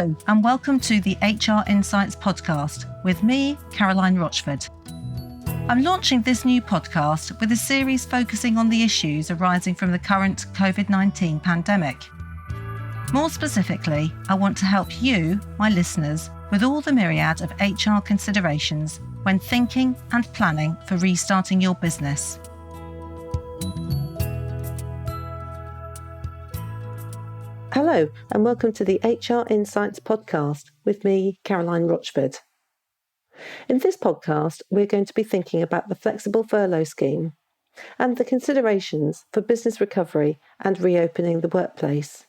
Hello, and welcome to the HR Insights podcast with me, Caroline Rochford. I'm launching this new podcast with a series focusing on the issues arising from the current COVID-19 pandemic. More specifically, I want to help you, my listeners, with all the myriad of HR considerations when thinking and planning for restarting your business. Hello, and welcome to the HR Insights podcast with me, Caroline Rochford. In this podcast, we're going to be thinking about the flexible furlough scheme and the considerations for business recovery and reopening the workplace.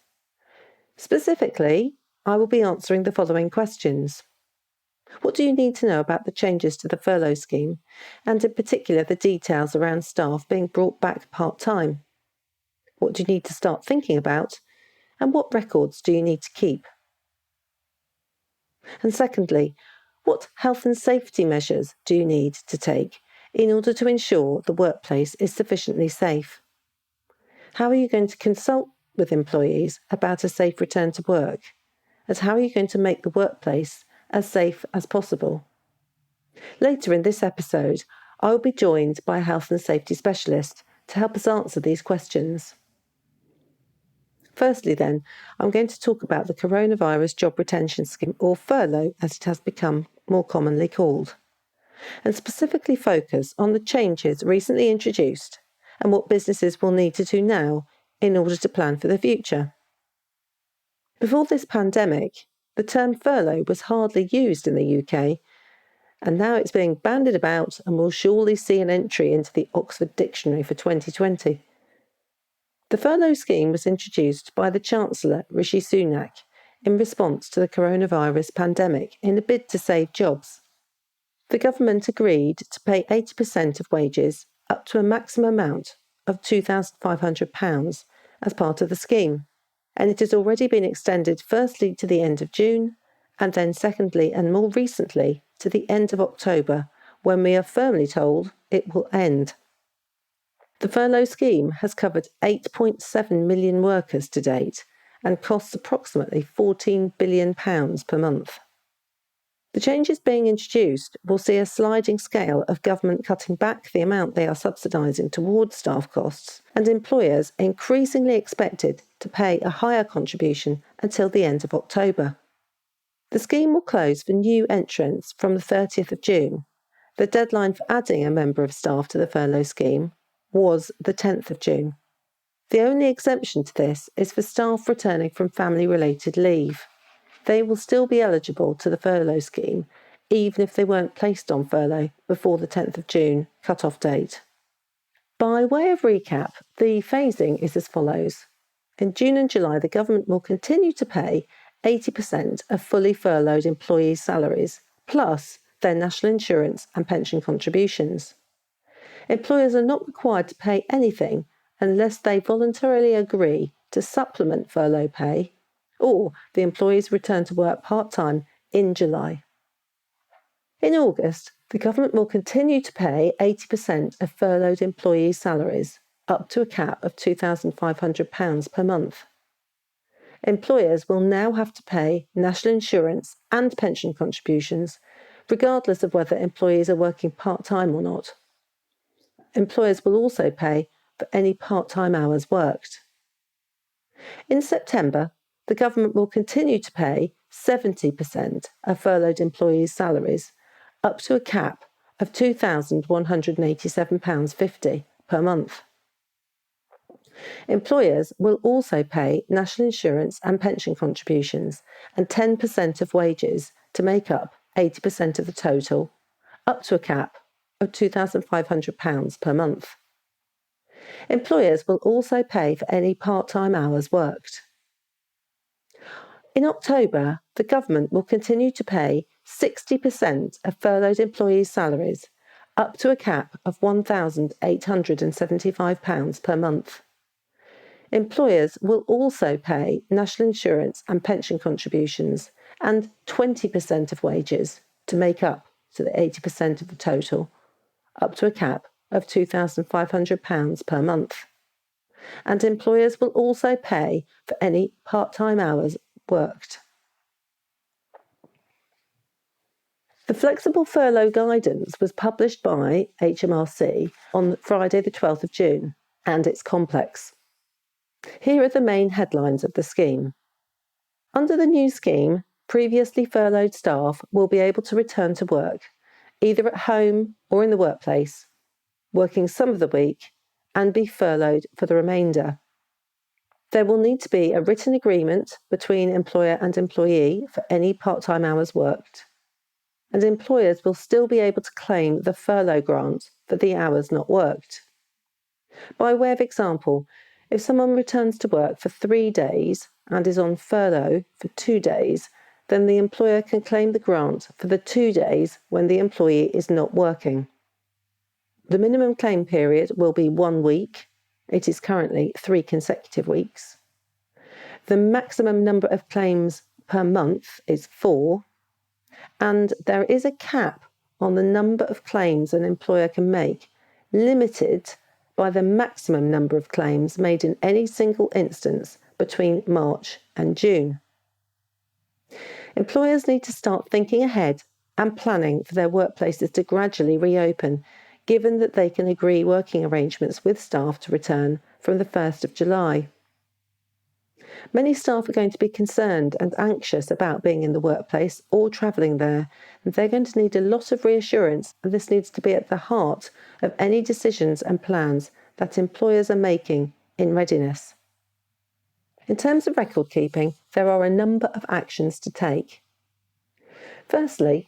Specifically, I will be answering the following questions. What do you need to know about the changes to the furlough scheme, and in particular the details around staff being brought back part-time? What do you need to start thinking about? And what records do you need to keep? And secondly, what health and safety measures do you need to take in order to ensure the workplace is sufficiently safe? How are you going to consult with employees about a safe return to work? And how are you going to make the workplace as safe as possible? Later in this episode, I will be joined by a health and safety specialist to help us answer these questions. Firstly then, I'm going to talk about the Coronavirus Job Retention Scheme, or furlough as it has become more commonly called, and specifically focus on the changes recently introduced and what businesses will need to do now in order to plan for the future. Before this pandemic, the term furlough was hardly used in the UK, and now it's being bandied about and will surely see an entry into the Oxford Dictionary for 2020. The furlough scheme was introduced by the Chancellor Rishi Sunak in response to the coronavirus pandemic in a bid to save jobs. The government agreed to pay 80% of wages up to a maximum amount of £2,500 as part of the scheme, and it has already been extended firstly to the end of June, and then secondly and more recently to the end of October, when we are firmly told it will end. The furlough scheme has covered 8.7 million workers to date and costs approximately £14 billion per month. The changes being introduced will see a sliding scale of government cutting back the amount they are subsidising towards staff costs, and employers increasingly expected to pay a higher contribution until the end of October. The scheme will close for new entrants from the 30th of June. The deadline for adding a member of staff to the furlough scheme was the 10th of June. The only exemption to this is for staff returning from family-related leave. They will still be eligible to the furlough scheme, even if they weren't placed on furlough before the 10th of June cut-off date. By way of recap, the phasing is as follows. In June and July, the government will continue to pay 80% of fully furloughed employees' salaries, plus their national insurance and pension contributions. Employers are not required to pay anything unless they voluntarily agree to supplement furlough pay or the employees return to work part-time in July. In August, the government will continue to pay 80% of furloughed employees' salaries, up to a cap of £2,500 per month. Employers will now have to pay national insurance and pension contributions, regardless of whether employees are working part-time or not. Employers will also pay for any part-time hours worked. In September, the government will continue to pay 70% of furloughed employees' salaries, up to a cap of £2,187.50 per month. Employers will also pay national insurance and pension contributions and 10% of wages to make up 80% of the total, up to a cap of £2,500 per month. Employers will also pay for any part-time hours worked. In October, the government will continue to pay 60% of furloughed employees' salaries, up to a cap of £1,875 per month. Employers will also pay national insurance and pension contributions and 20% of wages to make up to the 80% of the total, up to a cap of £2,500 per month. And employers will also pay for any part-time hours worked. The flexible furlough guidance was published by HMRC on Friday the 12th of June, and it's complex. Here are the main headlines of the scheme. Under the new scheme, previously furloughed staff will be able to return to work, either at home or in the workplace, working some of the week, and be furloughed for the remainder. There will need to be a written agreement between employer and employee for any part-time hours worked, and employers will still be able to claim the furlough grant for the hours not worked. By way of example, if someone returns to work for 3 days and is on furlough for 2 days, then the employer can claim the grant for the 2 days when the employee is not working. The minimum claim period will be 1 week. It is currently 3 consecutive weeks. The maximum number of claims per month is 4, and there is a cap on the number of claims an employer can make, limited by the maximum number of claims made in any single instance between March and June. Employers need to start thinking ahead and planning for their workplaces to gradually reopen, given that they can agree working arrangements with staff to return from the 1st of July. Many staff are going to be concerned and anxious about being in the workplace or travelling there, and they're going to need a lot of reassurance, and this needs to be at the heart of any decisions and plans that employers are making in readiness. In terms of record keeping, there are a number of actions to take. Firstly,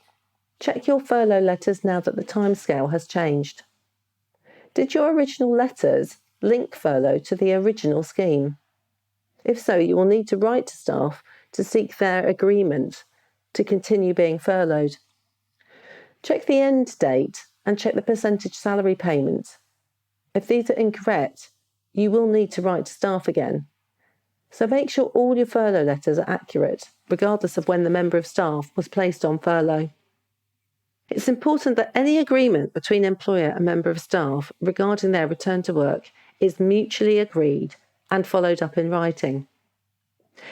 check your furlough letters now that the timescale has changed. Did your original letters link furlough to the original scheme? If so, you will need to write to staff to seek their agreement to continue being furloughed. Check the end date and check the percentage salary payment. If these are incorrect, you will need to write to staff again. So make sure all your furlough letters are accurate, regardless of when the member of staff was placed on furlough. It's important that any agreement between employer and member of staff regarding their return to work is mutually agreed and followed up in writing.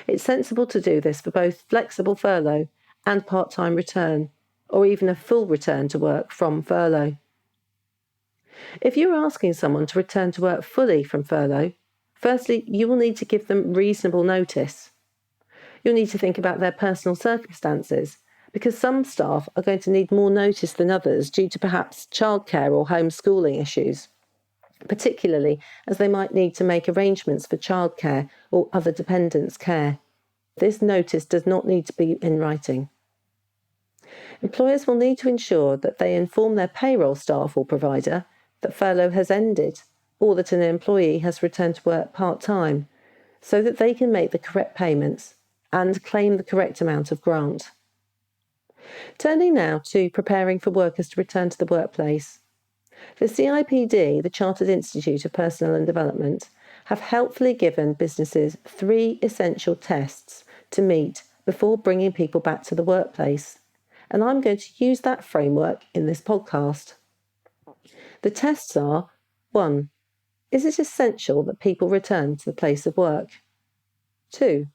It's sensible to do this for both flexible furlough and part-time return, or even a full return to work from furlough. If you're asking someone to return to work fully from furlough, firstly, you will need to give them reasonable notice. You'll need to think about their personal circumstances, because some staff are going to need more notice than others due to perhaps childcare or homeschooling issues, particularly as they might need to make arrangements for childcare or other dependents' care. This notice does not need to be in writing. Employers will need to ensure that they inform their payroll staff or provider that furlough has ended or that an employee has returned to work part-time, so that they can make the correct payments and claim the correct amount of grant. Turning now to preparing for workers to return to the workplace. The CIPD, the Chartered Institute of Personnel and Development, have helpfully given businesses 3 essential tests to meet before bringing people back to the workplace, and I'm going to use that framework in this podcast. The tests are: 1. Is it essential that people return to the place of work? 2.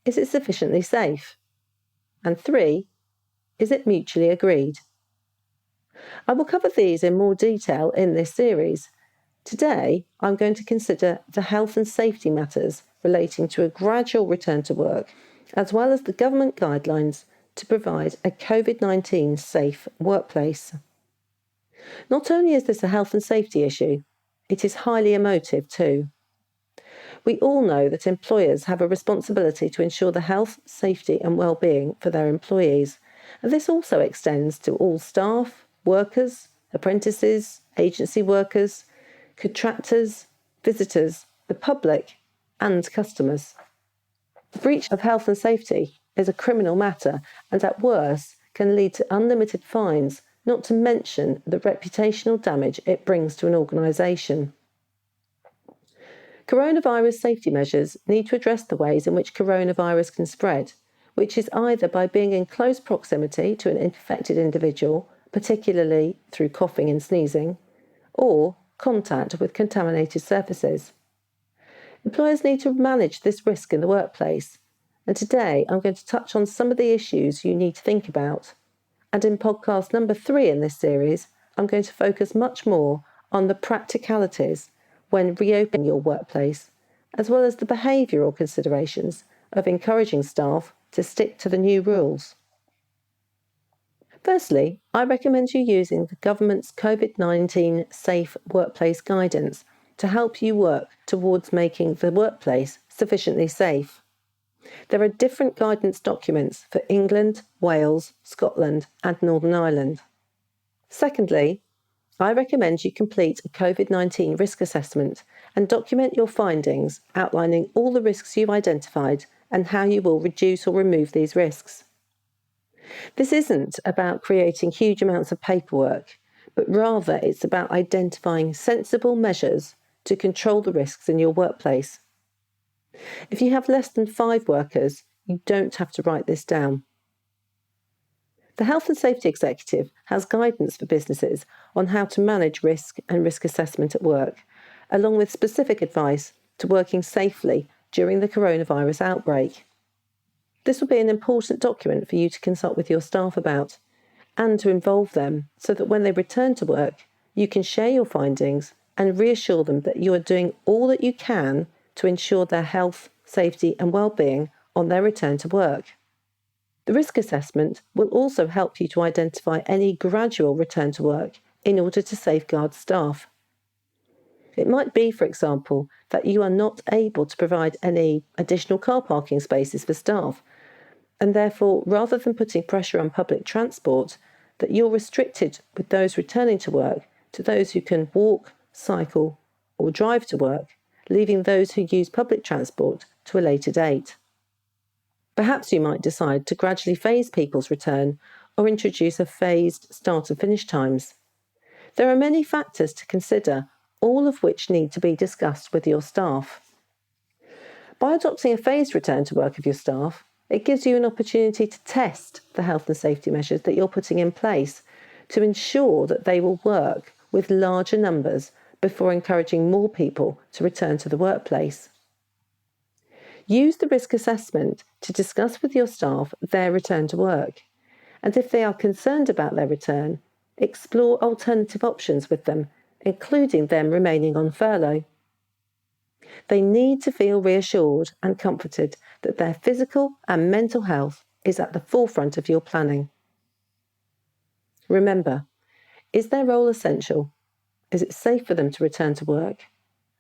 Is it sufficiently safe? And 3. Is it mutually agreed? I will cover these in more detail in this series. Today, I'm going to consider the health and safety matters relating to a gradual return to work, as well as the government guidelines to provide a COVID-19 safe workplace. Not only is this a health and safety issue, it is highly emotive too. We all know that employers have a responsibility to ensure the health, safety and well-being for their employees, and this also extends to all staff, workers, apprentices, agency workers, contractors, visitors, the public and customers. The breach of health and safety is a criminal matter and at worst can lead to unlimited fines, not to mention the reputational damage it brings to an organisation. Coronavirus safety measures need to address the ways in which coronavirus can spread, which is either by being in close proximity to an infected individual, particularly through coughing and sneezing, or contact with contaminated surfaces. Employers need to manage this risk in the workplace, and today I'm going to touch on some of the issues you need to think about. And in podcast number 3 in this series, I'm going to focus much more on the practicalities when reopening your workplace, as well as the behavioural considerations of encouraging staff to stick to the new rules. Firstly, I recommend you using the government's COVID-19 Safe Workplace Guidance to help you work towards making the workplace sufficiently safe. There are different guidance documents for England, Wales, Scotland and Northern Ireland. Secondly, I recommend you complete a COVID-19 risk assessment and document your findings outlining all the risks you've identified and how you will reduce or remove these risks. This isn't about creating huge amounts of paperwork, but rather it's about identifying sensible measures to control the risks in your workplace. If you have less than 5 workers, you don't have to write this down. The Health and Safety Executive has guidance for businesses on how to manage risk and risk assessment at work, along with specific advice to working safely during the coronavirus outbreak. This will be an important document for you to consult with your staff about and to involve them so that when they return to work, you can share your findings and reassure them that you are doing all that you can to ensure their health, safety and well-being on their return to work. The risk assessment will also help you to identify any gradual return to work in order to safeguard staff. It might be, for example, that you are not able to provide any additional car parking spaces for staff, and therefore, rather than putting pressure on public transport, that you're restricted with those returning to work to those who can walk, cycle or drive to work, leaving those who use public transport to a later date. Perhaps you might decide to gradually phase people's return or introduce a phased start and finish times. There are many factors to consider, all of which need to be discussed with your staff. By adopting a phased return to work of your staff, it gives you an opportunity to test the health and safety measures that you're putting in place to ensure that they will work with larger numbers before encouraging more people to return to the workplace. Use the risk assessment to discuss with your staff their return to work, and if they are concerned about their return, explore alternative options with them, including them remaining on furlough. They need to feel reassured and comforted that their physical and mental health is at the forefront of your planning. Remember, is their role essential? Is it safe for them to return to work?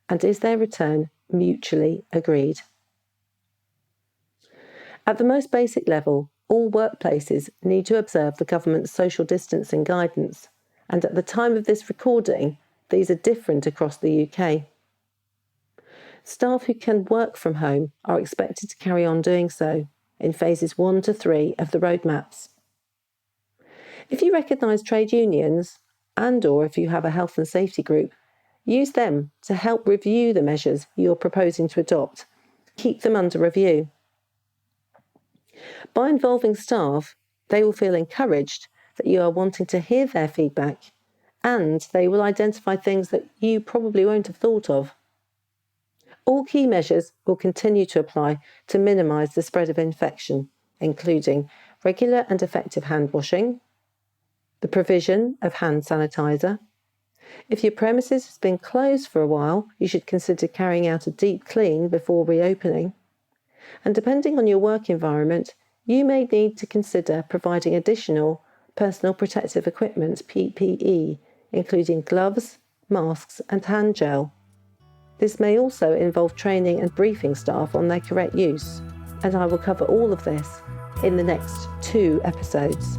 And is their return mutually agreed? At the most basic level, all workplaces need to observe the government's social distancing guidance, and at the time of this recording, these are different across the UK. Staff who can work from home are expected to carry on doing so in phases 1 to 3 of the roadmaps. If you recognise trade unions and/or if you have a health and safety group, use them to help review the measures you're proposing to adopt. Keep them under review. By involving staff, they will feel encouraged that you are wanting to hear their feedback, and they will identify things that you probably won't have thought of. All key measures will continue to apply to minimise the spread of infection, including regular and effective hand washing, the provision of hand sanitizer. If your premises has been closed for a while, you should consider carrying out a deep clean before reopening. And depending on your work environment, you may need to consider providing additional personal protective equipment, PPE, including gloves, masks and hand gel. This may also involve training and briefing staff on their correct use, and I will cover all of this in the next 2 episodes.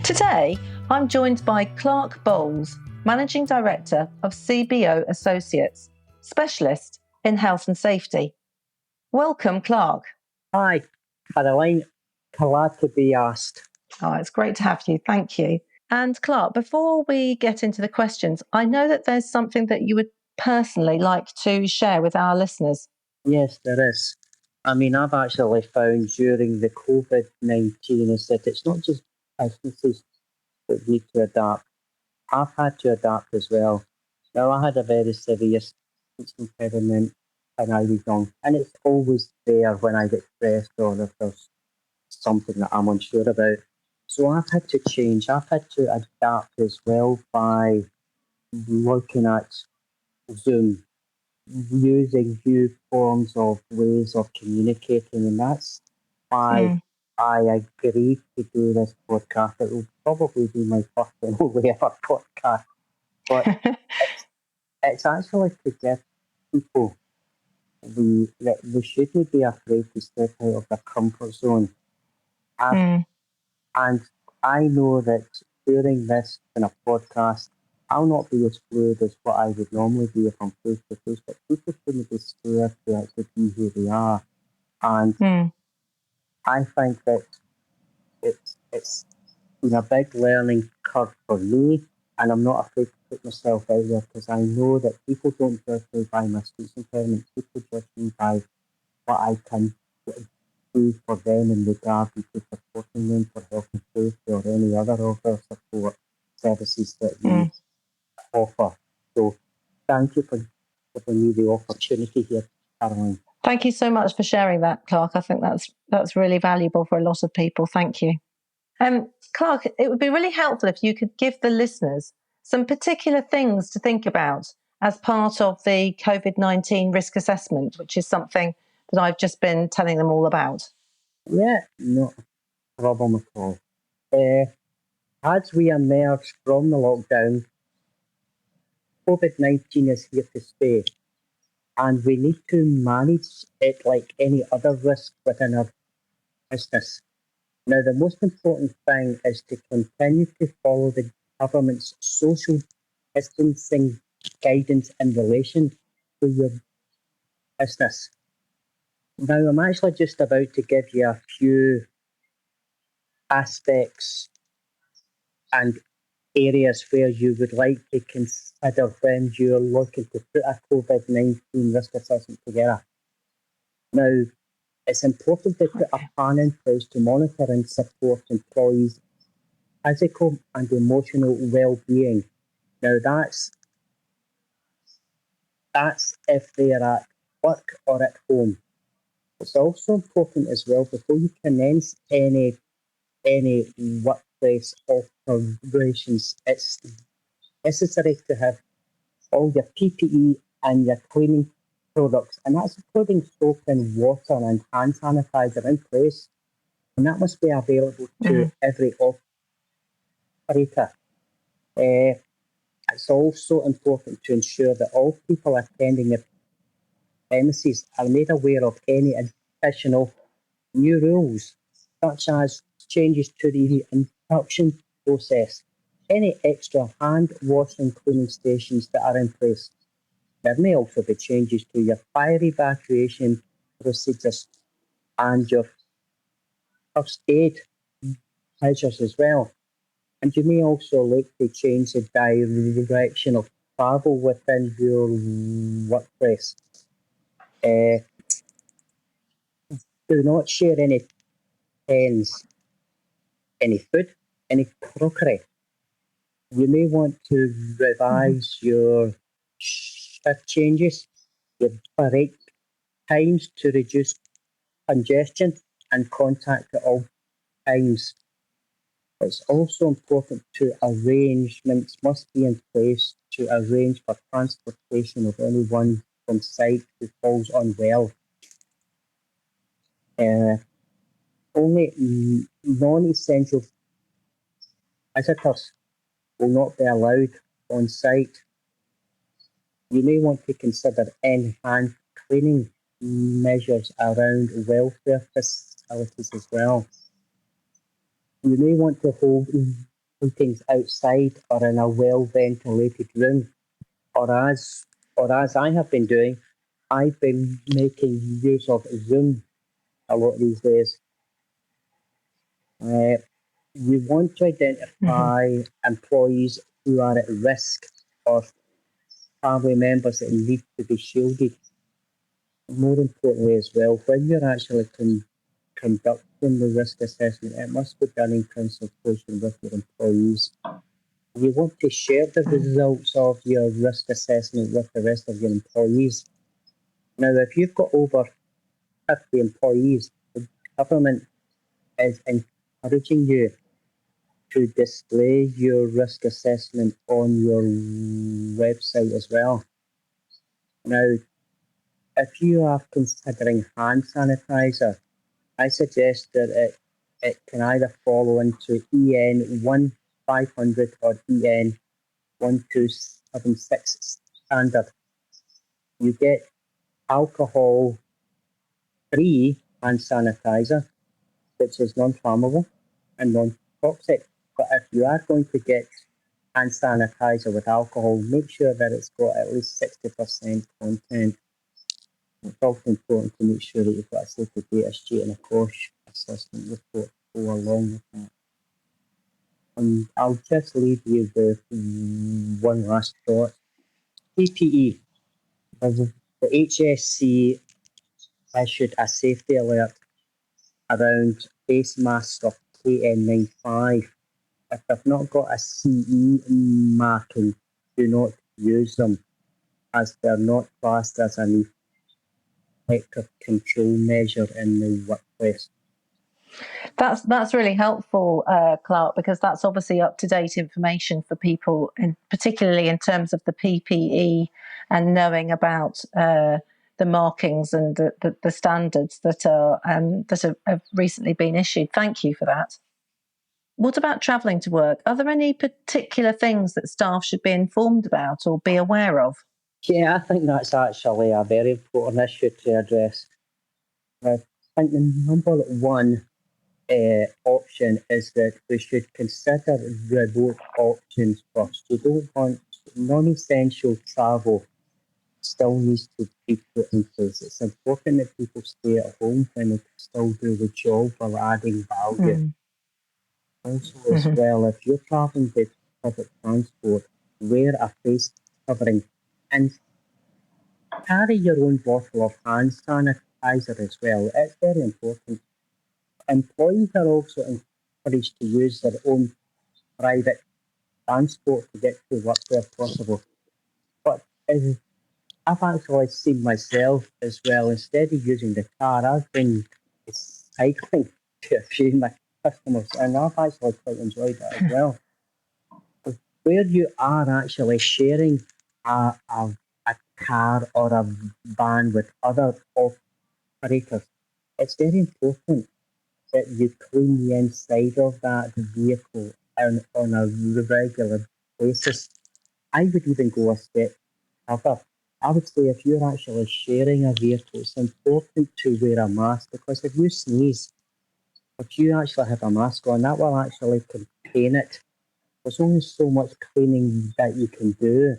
Today, I'm joined by Clark Boles, Managing Director of CBO Associates, Specialist in Health and Safety. Welcome, Clark. Hi, Caroline. Glad to be asked. Oh, it's great to have you. Thank you. And Clark, before we get into the questions, I know that there's something that you would personally like to share with our listeners. Yes, there is. I've actually found during the COVID-19 is that it's not just businesses that need to adapt. I've had to adapt as well. Now, I had a very serious speech impediment when I was young, and it's always there when I get stressed or if there's something that I'm unsure about. So I've had to change. I've had to adapt as well by looking at Zoom, using new forms of ways of communicating, and that's why I agreed to do this podcast. It will probably be my first and only ever podcast, but it's actually to give people that they shouldn't be afraid to step out of their comfort zone. And I know that during this kind of podcast, I'll not be as fluid as what I would normally be if I'm face to face, but people shouldn't be scared to actually be who they are. And I think that it's been a big learning curve for me, and I'm not afraid to put myself out there because I know that people don't judge me by my speech impairment. People judge me by what I can do for them in regard to supporting them for health and safety or any other of their support services that we offer. So thank you for giving me the opportunity here, Caroline. Thank you so much for sharing that, Clark. I think that's really valuable for a lot of people. Thank you. Clark, it would be really helpful if you could give the listeners some particular things to think about as part of the COVID-19 risk assessment, which is something that I've just been telling them all about. Yeah, not a problem at all. As we emerge from the lockdown, COVID-19 is here to stay, and we need to manage it like any other risk within our business. Now, the most important thing is to continue to follow the government's social distancing guidance in relation to your business. Now, I'm actually just about to give you a few aspects and areas where you would like to consider when you're looking to put a COVID-19 risk assessment together. Now, it's important to put a plan in place to monitor and support employees' physical and emotional well-being. Now, that's if they're at work or at home. It's also important as well before you commence any workplace operations. It's necessary to have all your PPE and your cleaning products, and that's including soap and water and hand sanitizer in place, and that must be available to every operator. It's also important to ensure that all people attending the premises are made aware of any additional new rules, such as changes to the induction process, any extra hand washing cleaning stations that are in place. There may also be changes to your fire evacuation procedures and your first aid measures as well. And you may also look to change the direction of travel within your workplace. Do not share any pens, any food, any crockery. You may want to revise your shift changes, your break times to reduce congestion and contact at all times. It's also important to arrangements must be in place to arrange for transportation of anyone from site who falls unwell. Only non-essential visitors will not be allowed on site. You may want to consider enhanced cleaning measures around welfare facilities as well. You may want to hold meetings outside or in a well-ventilated room, or as I have been doing, I've been making use of Zoom a lot these days. You want to identify employees who are at risk or family members that need to be shielded. More importantly as well, when you're actually conducting the risk assessment, it must be done in consultation with your employees. You want to share the results of your risk assessment with the rest of your employees. Now, if you've got over 50 employees, the government is encouraging you to display your risk assessment on your website as well. Now, if you are considering hand sanitizer, I suggest that it can either fall into EN 1500 or EN 1276 standard. You get alcohol free hand sanitizer, which is non flammable and non toxic. But if you are going to get hand sanitizer with alcohol, make sure that it's got at least 60% content. It's also important to make sure that you've got a safety data sheet and a cost assessment report to go along with that. And I'll just leave you with one last thought. PPE. The HSC issued a safety alert around face masks of KN95. If they've not got a CE marking, do not use them, as they're not classed as an effective control measure in the workplace. That's really helpful, Clark, because that's obviously up-to-date information for people, and particularly in terms of the PPE and knowing about the markings and the standards that have recently been issued. Thank you for that. What about travelling to work? Are there any particular things that staff should be informed about or be aware of? Yeah, I think that's actually a very important issue to address. I think the number one option is that we should consider remote options first. You don't want non-essential travel still needs to be put in place. It's important that people stay at home when they can still do the job while adding value. Also, as well, if you're traveling with public transport, wear a face covering and carry your own bottle of hand sanitizer as well. It's very important. Employees are also encouraged to use their own private transport to get to work where possible. But I've actually seen myself as well, instead of using the car, I've been cycling to a few of my customers, and I've actually quite enjoyed that as well. Where you are actually sharing a car or a van with other operators, it's very important that you clean the inside of that vehicle on a regular basis. I would even go a step further. I would say if you're actually sharing a vehicle, it's important to wear a mask, because if you sneeze, if you actually have a mask on, that will actually contain it. There's only so much cleaning that you can do.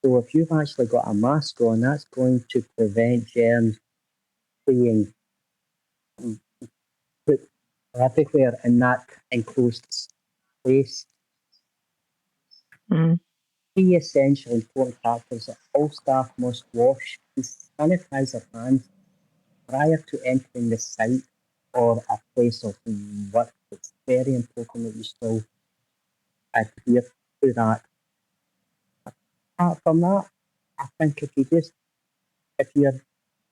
So if you've actually got a mask on, that's going to prevent germs being put everywhere in that enclosed space. Three essential important factors that all staff must wash and sanitize their hands prior to entering the site or a place of work. It's very important that you still adhere to that. Apart from that, I think if you're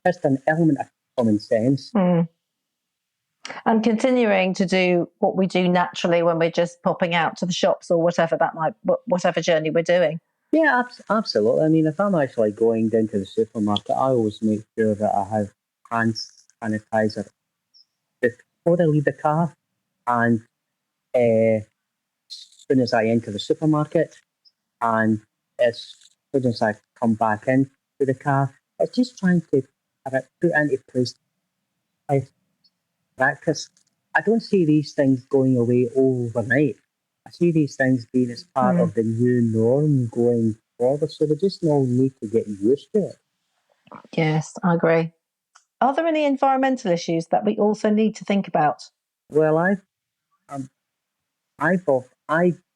just an element of common sense. And continuing to do what we do naturally when we're just popping out to the shops or whatever journey we're doing. Yeah, absolutely. I mean, if I'm actually going down to the supermarket, I always make sure that I have hand sanitizer before I leave the car, and as soon as I enter the supermarket, and as soon as I come back into the car. It's just trying to put into place practice. I don't see these things going away overnight. I see these things being as part of the new norm going forward. So we just all need to get used to it. Yes, I agree. Are there any environmental issues that we also need to think about? Well, I've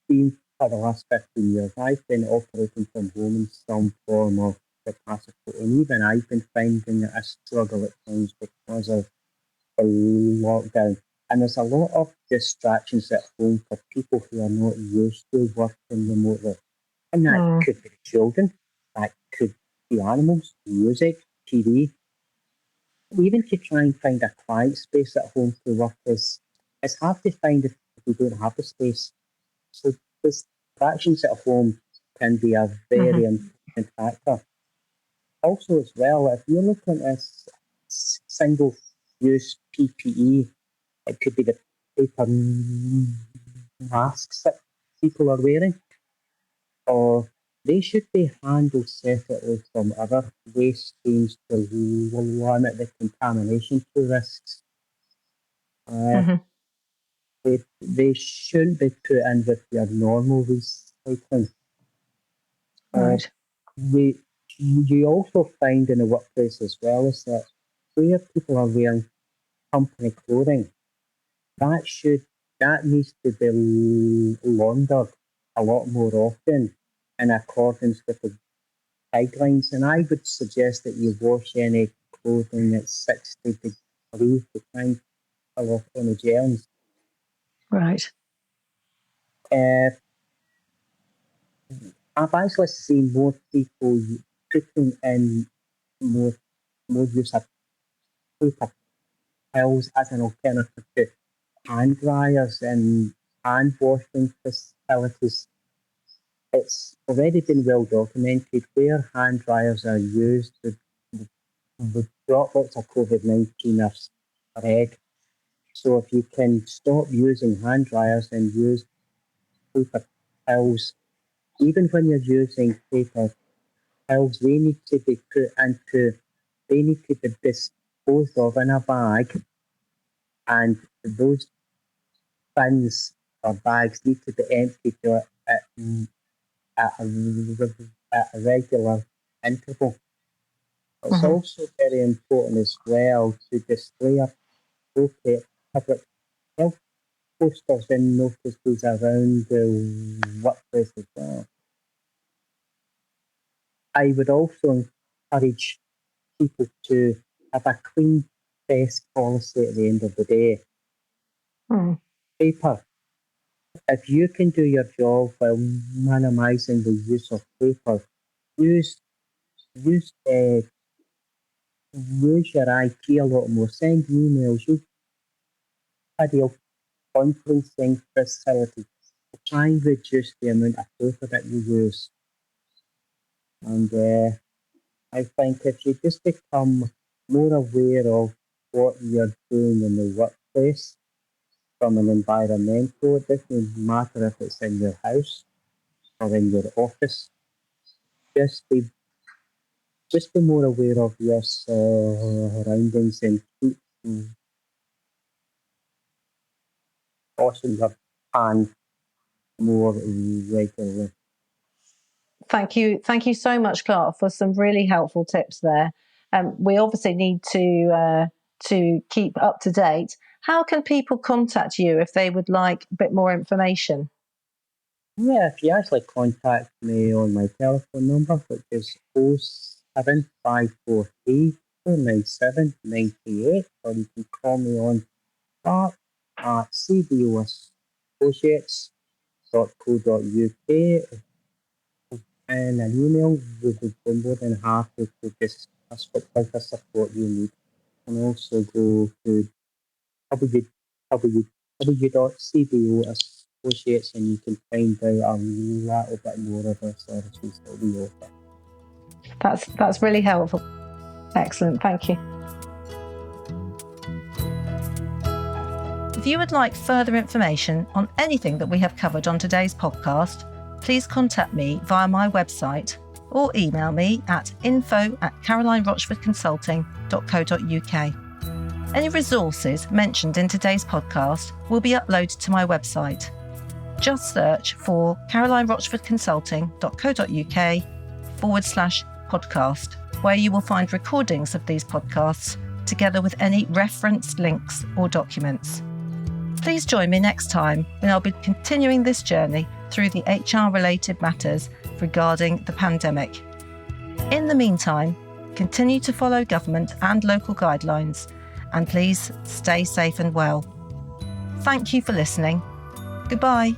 been for the last 15 years, I've been operating from home in some form of capacity, and even I've been finding it a struggle at times because of the lockdown. And there's a lot of distractions at home for people who are not used to working remotely. And that could be the children, that could be animals, music, TV. Even to try and find a quiet space at home to work it's hard to find if you don't have the space. So distractions at home can be a very important factor. Also, as well, if you're looking at single-use PPE, it could be the paper masks that people are wearing, or they should be handled separately from other waste streams to limit the contamination to risks. They shouldn't be put in with your normal recycling. Right. You also find in the workplace as well is that where people are wearing company clothing, that needs to be laundered a lot more often in accordance with the guidelines. And I would suggest that you wash any clothing at 60 degrees to try and kill off any germs. Right. I've actually seen more people putting in more use of paper towels as an alternative to hand dryers and hand washing facilities. It's already been well documented where hand dryers are used, the droplets of COVID-19 are spread. So if you can stop using hand dryers and use paper towels, even when you're using paper towels, they need to be disposed of in a bag, and those bins or bags need to be emptied at a regular interval. It's also very important as well to display appropriate public health posters and notices around the workplace as well. I would also encourage people to have a clean desk policy at the end of the day. Paper. If you can do your job while minimising the use of paper, use your IT a lot more. Send emails. Use video conferencing facilities to try and reduce the amount of paper that you use. And I think if you just become more aware of what you're doing in the workplace from an environmental, it doesn't matter if it's in your house or in your office. Just be more aware of your surroundings and keep washing your hands more regularly. Thank you so much, Clark, for some really helpful tips there. We obviously need to keep up to date. How can people contact you if they would like a bit more information? Yeah, if you actually contact me on my telephone number, which is 07543 497 98, or you can call me on Clark at cboassociates.co.uk, and an email. We would be more than happy to discuss what type of support you need. And also go to www.cboassociates and you can find out a little bit more of our services that we offer. That's really helpful. Excellent, thank you. If you would like further information on anything that we have covered on today's podcast, please contact me via my website or email me at info@carolinerochfordconsulting.co.uk. Any resources mentioned in today's podcast will be uploaded to my website. Just search for carolinerochfordconsulting.co.uk/podcast, where you will find recordings of these podcasts together with any referenced links or documents. Please join me next time when I'll be continuing this journey through the HR-related matters regarding the pandemic. In the meantime, continue to follow government and local guidelines, and please stay safe and well. Thank you for listening. Goodbye.